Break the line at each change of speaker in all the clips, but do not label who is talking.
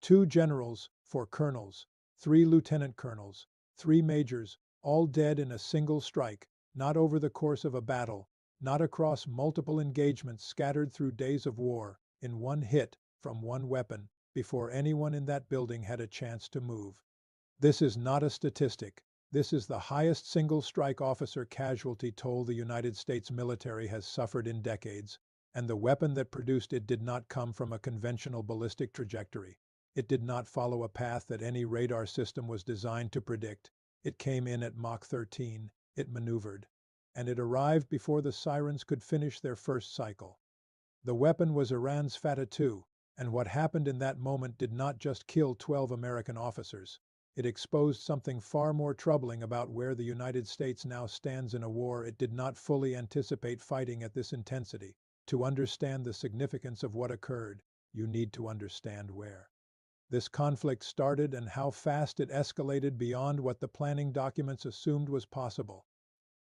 2 generals, 4 colonels, 3 lieutenant colonels, 3 majors, all dead in a single strike, not over the course of a battle, not across multiple engagements scattered through days of war, in one hit, from one weapon, before anyone in that building had a chance to move. This is not a statistic. This is the highest single strike officer casualty toll the United States military has suffered in decades, and the weapon that produced it did not come from a conventional ballistic trajectory. It did not follow a path that any radar system was designed to predict. It came in at Mach 13, it maneuvered, and it arrived before the sirens could finish their first cycle. The weapon was Iran's Fattah II, and what happened in that moment did not just kill 12 American officers. It exposed something far more troubling about where the United States now stands in a war it did not fully anticipate fighting at this intensity. To understand the significance of what occurred, you need to understand where this conflict started and how fast it escalated beyond what the planning documents assumed was possible.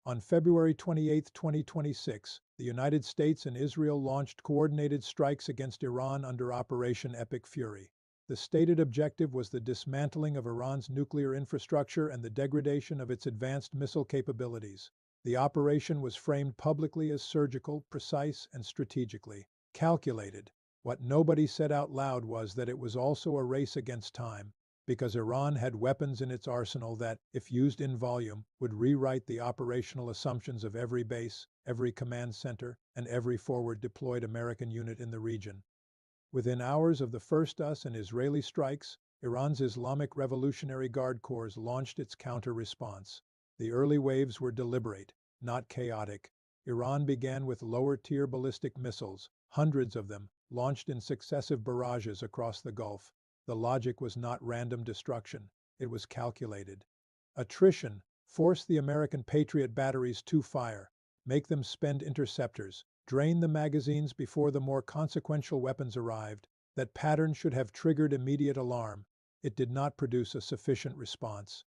On February 28, 2026, the United States and Israel launched coordinated strikes against Iran under Operation Epic Fury. The stated objective was the dismantling of Iran's nuclear infrastructure and the degradation of its advanced missile capabilities. The operation was framed publicly as surgical, precise, and strategically calculated. What nobody said out loud was that it was also a race against time, because Iran had weapons in its arsenal that, if used in volume, would rewrite the operational assumptions of every base, every command center, and every forward deployed American unit in the region. Within hours of the first US and Israeli strikes, Iran's Islamic Revolutionary Guard Corps launched its counter-response. The early waves were deliberate, not chaotic. Iran began with lower-tier ballistic missiles, hundreds of them, launched in successive barrages across the Gulf. The logic was not random destruction, it was calculated. Attrition forced the American Patriot batteries to fire, make them spend interceptors, drain the magazines before the more consequential weapons arrived. That pattern should have triggered immediate alarm. It did not produce a sufficient response.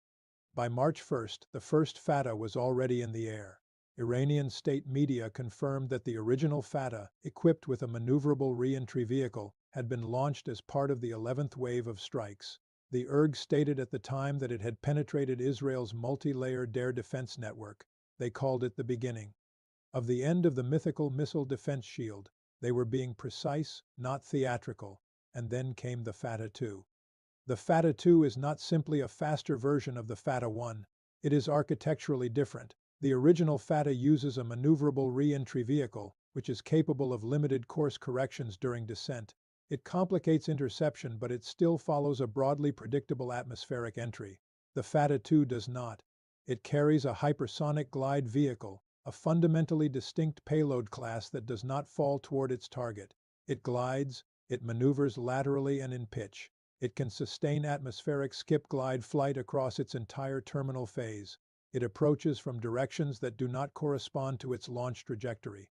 By March 1st, the first Fattah was already in the air. Iranian state media confirmed that the original Fattah, equipped with a maneuverable re-entry vehicle, had been launched as part of the 11th wave of strikes. The IRG stated at the time that it had penetrated Israel's multi-layered air defense network. They called it the beginning of the end of the mythical missile defense shield. They were being precise, not theatrical. And then came the Fattah II. The Fattah II is not simply a faster version of the Fattah I. It is architecturally different. The original Fattah uses a maneuverable re-entry vehicle, which is capable of limited course corrections during descent. It complicates interception, but it still follows a broadly predictable atmospheric entry. The Fattah II does not. It carries a hypersonic glide vehicle, a fundamentally distinct payload class that does not fall toward its target. It glides, it maneuvers laterally and in pitch. It can sustain atmospheric skip-glide flight across its entire terminal phase. It approaches from directions that do not correspond to its launch trajectory.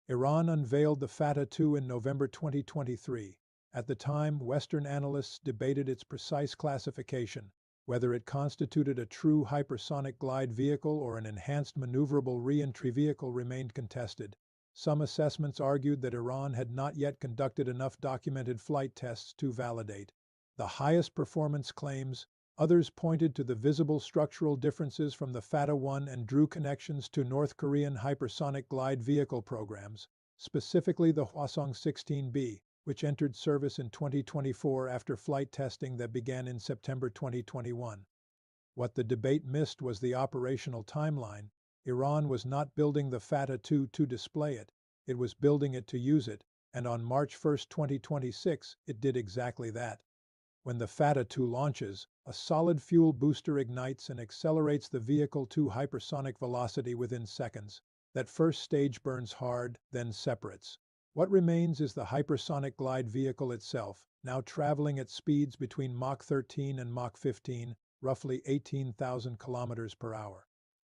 Iran unveiled the Fattah II in November 2023. At the time, Western analysts debated its precise classification, whether it constituted a true hypersonic glide vehicle or an enhanced maneuverable re-entry vehicle remained contested. Some assessments argued that Iran had not yet conducted enough documented flight tests to validate the highest performance claims. Others pointed to the visible structural differences from the Fattah I and drew connections to North Korean hypersonic glide vehicle programs, specifically the Hwasong-16B, which entered service in 2024 after flight testing that began in September 2021. What the debate missed was the operational timeline. Iran was not building the Fattah II to display it, it was building it to use it, and on March 1, 2026, it did exactly that. When the Fattah II launches, a solid fuel booster ignites and accelerates the vehicle to hypersonic velocity within seconds. That first stage burns hard, then separates. What remains is the hypersonic glide vehicle itself, now traveling at speeds between Mach 13 and Mach 15, roughly 18,000 kilometers per hour.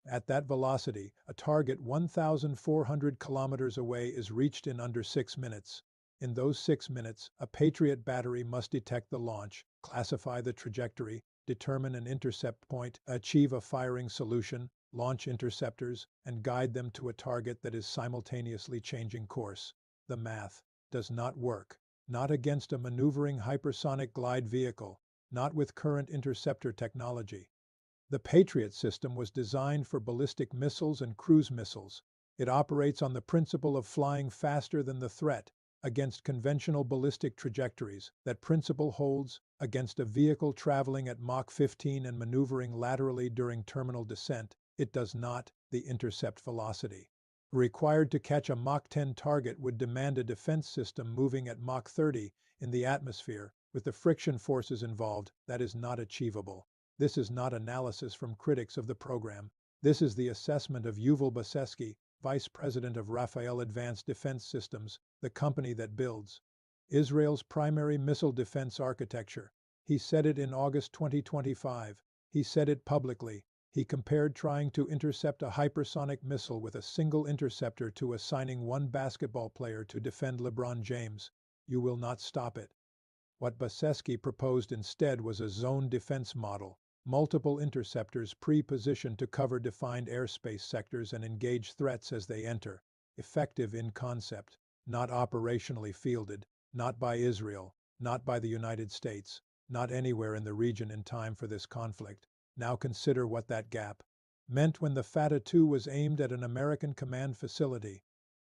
At that velocity, a target 1,400 kilometers away is reached in under 6 minutes. In those 6 minutes, a Patriot battery must detect the launch, classify the trajectory, determine an intercept point, achieve a firing solution, launch interceptors, and guide them to a target that is simultaneously changing course. The math does not work. not against a maneuvering hypersonic glide vehicle, not with current interceptor technology. The Patriot system was designed for ballistic missiles and cruise missiles. It operates on the principle of flying faster than the threat against conventional ballistic trajectories. That principle holds against a vehicle traveling at Mach 15 and maneuvering laterally during terminal descent. It does not. The intercept velocity required to catch a Mach 10 target would demand a defense system moving at Mach 30 in the atmosphere. With the friction forces involved, that is not achievable. This is not analysis from critics of the program. This is the assessment of Yuval Baseski, Vice President of Rafael Advanced Defense Systems, the company that builds Israel's primary missile defense architecture. He said it in August 2025. He said it publicly. He compared trying to intercept a hypersonic missile with a single interceptor to assigning one basketball player to defend LeBron James. You will not stop it. What Baseski proposed instead was a zone defense model, multiple interceptors pre-positioned to cover defined airspace sectors and engage threats as they enter, effective in concept, not operationally fielded, not by Israel, not by the United States, not anywhere in the region in time for this conflict. Now consider what that gap meant when the Fattah II was aimed at an American command facility.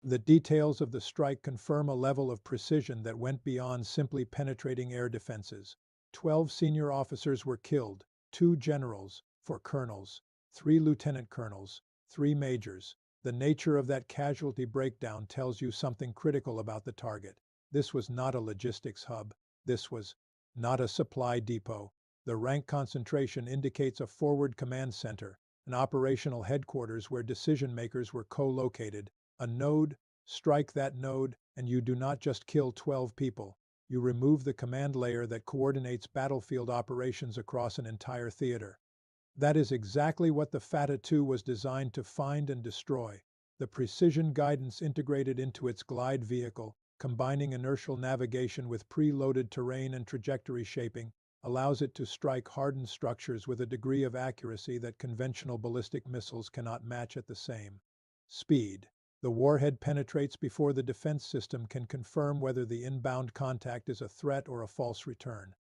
The details of the strike confirm a level of precision that went beyond simply penetrating air defenses. 12 senior officers were killed, 2 generals, 4 colonels, 3 lieutenant colonels, 3 majors. The nature of that casualty breakdown tells you something critical about the target. This was not a logistics hub. This was not a supply depot. The rank concentration indicates a forward command center, an operational headquarters where decision-makers were co-located. A node, strike that node, and you do not just kill 12 people. You remove the command layer that coordinates battlefield operations across an entire theater. That is exactly what the Fattah II was designed to find and destroy. The precision guidance integrated into its glide vehicle, combining inertial navigation with preloaded terrain and trajectory shaping, allows it to strike hardened structures with a degree of accuracy that conventional ballistic missiles cannot match at the same speed. The warhead penetrates before the defense system can confirm whether the inbound contact is a threat or a false return.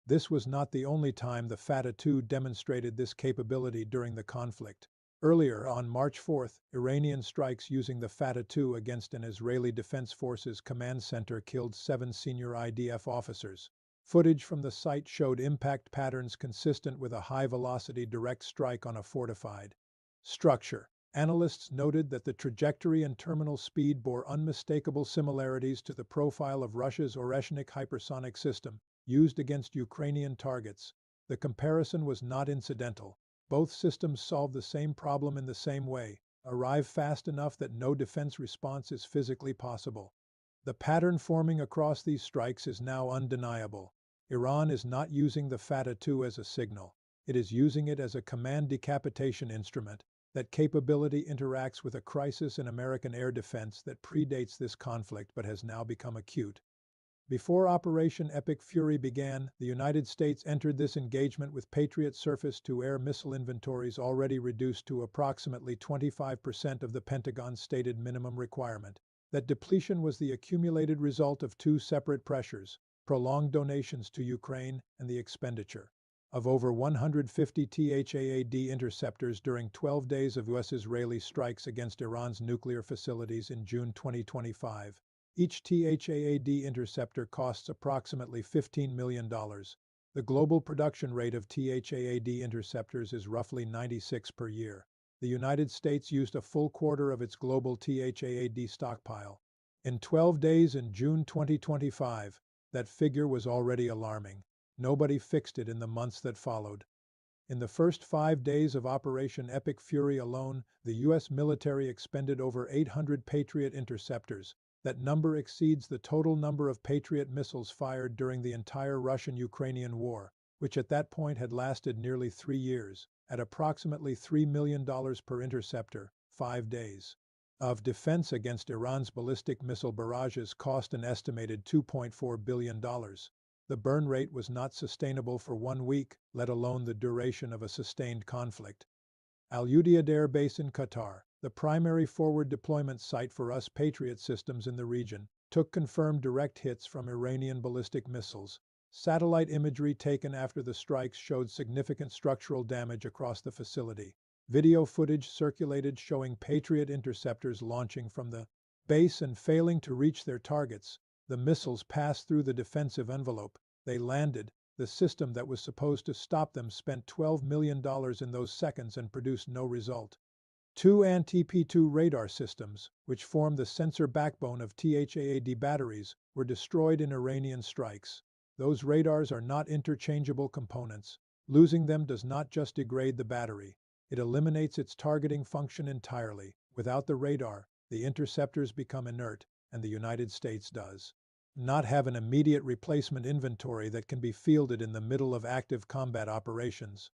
This was not the only time the Fattah II demonstrated this capability during the conflict. Earlier, on March 4, Iranian strikes using the Fattah II against an Israeli Defense Forces command center killed 7 senior IDF officers. Footage from the site showed impact patterns consistent with a high-velocity direct strike on a fortified structure. Analysts noted that the trajectory and terminal speed bore unmistakable similarities to the profile of Russia's Oreshnik hypersonic system, used against Ukrainian targets. The comparison was not incidental. Both systems solve the same problem in the same way, arrive fast enough that no defense response is physically possible. The pattern forming across these strikes is now undeniable. Iran is not using the Fattah II as a signal. It is using it as a command decapitation instrument. That capability interacts with a crisis in American air defense that predates this conflict but has now become acute. Before Operation Epic Fury began, the United States entered this engagement with Patriot surface-to-air missile inventories already reduced to approximately 25% of the Pentagon's stated minimum requirement. That depletion was the accumulated result of 2 separate pressures: prolonged donations to Ukraine and the expenditure of over 150 THAAD interceptors during 12 days of U.S.-Israeli strikes against Iran's nuclear facilities in June 2025. Each THAAD interceptor costs approximately $15 million. The global production rate of THAAD interceptors is roughly 96 per year. The United States used a full quarter of its global THAAD stockpile. In 12 days in June 2025, that figure was already alarming. Nobody fixed it in the months that followed. In the first 5 days of Operation Epic Fury alone, the U.S. military expended over 800 Patriot interceptors. That number exceeds the total number of Patriot missiles fired during the entire Russian-Ukrainian war, which at that point had lasted nearly 3 years, at approximately $3 million per interceptor, 5 days of defense against Iran's ballistic missile barrages cost an estimated $2.4 billion. The burn rate was not sustainable for 1 week, let alone the duration of a sustained conflict. Al Udeid Air Base in Qatar, the primary forward deployment site for US Patriot systems in the region, took confirmed direct hits from Iranian ballistic missiles. Satellite imagery taken after the strikes showed significant structural damage across the facility. Video footage circulated showing Patriot interceptors launching from the base and failing to reach their targets. The missiles passed through the defensive envelope. They landed. The system that was supposed to stop them spent $12 million in those seconds and produced no result. Two anti-P2 radar systems, which form the sensor backbone of THAAD batteries, were destroyed in Iranian strikes. Those radars are not interchangeable components. Losing them does not just degrade the battery. It eliminates its targeting function entirely. Without the radar, the interceptors become inert, and the United States does not have an immediate replacement inventory that can be fielded in the middle of active combat operations.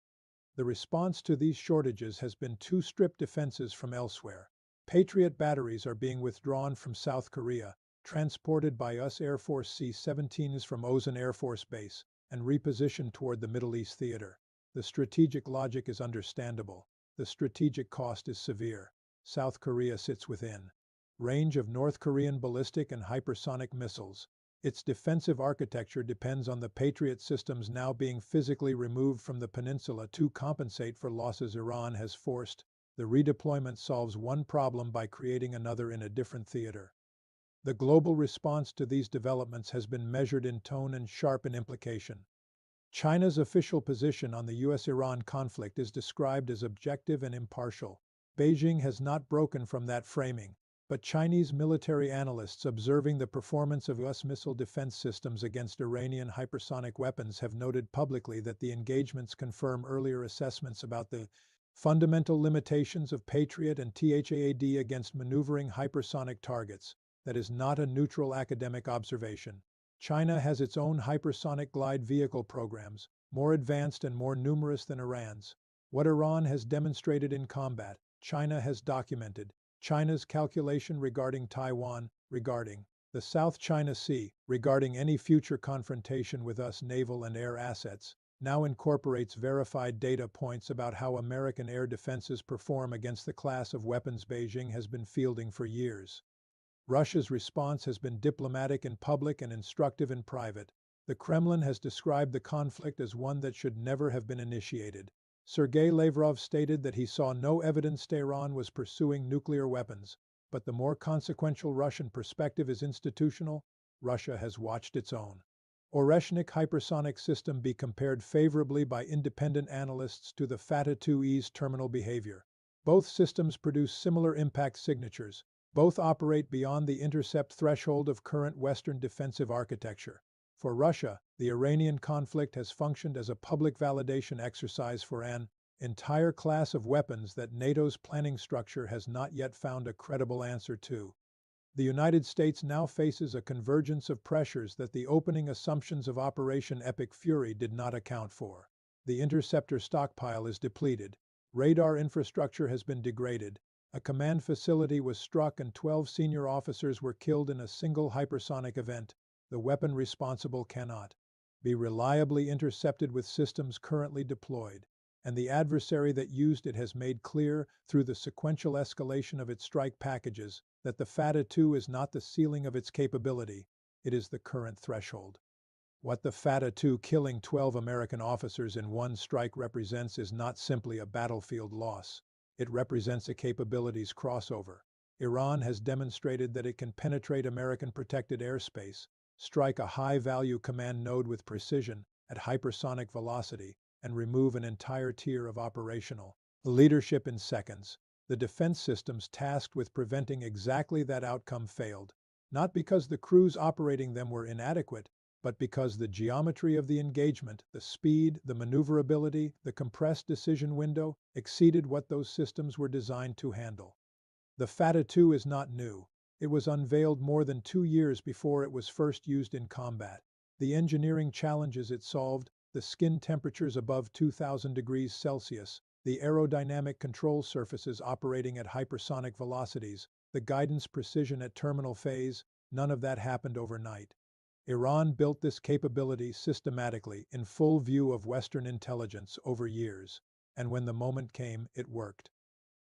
The response to these shortages has been two strip defenses from elsewhere. Patriot batteries are being withdrawn from South Korea, transported by US Air Force C-17s from Osan Air Force Base, and repositioned toward the Middle East theater. The strategic logic is understandable. The strategic cost is severe. South Korea sits within range of North Korean ballistic and hypersonic missiles. Its defensive architecture depends on the Patriot systems now being physically removed from the peninsula to compensate for losses Iran has forced. The redeployment solves one problem by creating another in a different theater. The global response to these developments has been measured in tone and sharp in implication. China's official position on the US-Iran conflict is described as objective and impartial. Beijing has not broken from that framing. But Chinese military analysts observing the performance of US missile defense systems against Iranian hypersonic weapons have noted publicly that the engagements confirm earlier assessments about the fundamental limitations of Patriot and THAAD against maneuvering hypersonic targets. That is not a neutral academic observation. China has its own hypersonic glide vehicle programs, more advanced and more numerous than Iran's. What Iran has demonstrated in combat, China has documented. China's calculation regarding Taiwan, regarding the South China Sea, regarding any future confrontation with US naval and air assets, now incorporates verified data points about how American air defenses perform against the class of weapons Beijing has been fielding for years. Russia's response has been diplomatic in public and instructive in private. The Kremlin has described the conflict as one that should never have been initiated. Sergei Lavrov stated that he saw no evidence Tehran was pursuing nuclear weapons, but the more consequential Russian perspective is institutional. Russia has watched its own Oreshnik hypersonic system be compared favorably by independent analysts to the Fattah 2E's terminal behavior. Both systems produce similar impact signatures. Both operate beyond the intercept threshold of current Western defensive architecture. For Russia, the Iranian conflict has functioned as a public validation exercise for an entire class of weapons that NATO's planning structure has not yet found a credible answer to. The United States now faces a convergence of pressures that the opening assumptions of Operation Epic Fury did not account for. The interceptor stockpile is depleted. Radar infrastructure has been degraded. A command facility was struck and 12 senior officers were killed in a single hypersonic event. The weapon responsible cannot be reliably intercepted with systems currently deployed, and the adversary that used it has made clear, through the sequential escalation of its strike packages, that the Fattah 2 is not the ceiling of its capability, it is the current threshold. What the Fattah 2 killing 12 American officers in one strike represents is not simply a battlefield loss. It represents a capabilities crossover. Iran has demonstrated that it can penetrate American protected airspace, strike a high-value command node with precision at hypersonic velocity, and remove an entire tier of operational leadership in seconds. The defense systems tasked with preventing exactly that outcome failed, not because the crews operating them were inadequate, but because the geometry of the engagement, the speed, the maneuverability, the compressed decision window, exceeded what those systems were designed to handle. The Fattah 2 is not new. It was unveiled more than 2 years before it was first used in combat. The engineering challenges it solved, the skin temperatures above 2000 degrees Celsius, the aerodynamic control surfaces operating at hypersonic velocities, the guidance precision at terminal phase, none of that happened overnight. Iran built this capability systematically, in full view of Western intelligence over years, and when the moment came, it worked.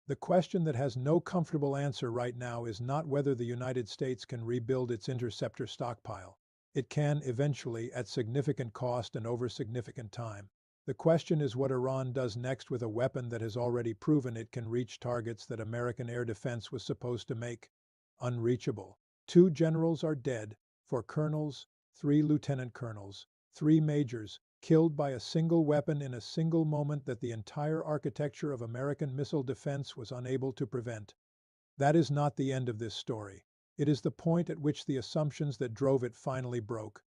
The question that has no comfortable answer right now is not whether the United States can rebuild its interceptor stockpile. It can, eventually, at significant cost and over significant time. The question is what Iran does next with a weapon that has already proven it can reach targets that American air defense was supposed to make unreachable. 2 generals are dead, 4 colonels, 3 lieutenant colonels, 3 majors, killed by a single weapon in a single moment that the entire architecture of American missile defense was unable to prevent. That is not the end of this story. It is the point at which the assumptions that drove it finally broke.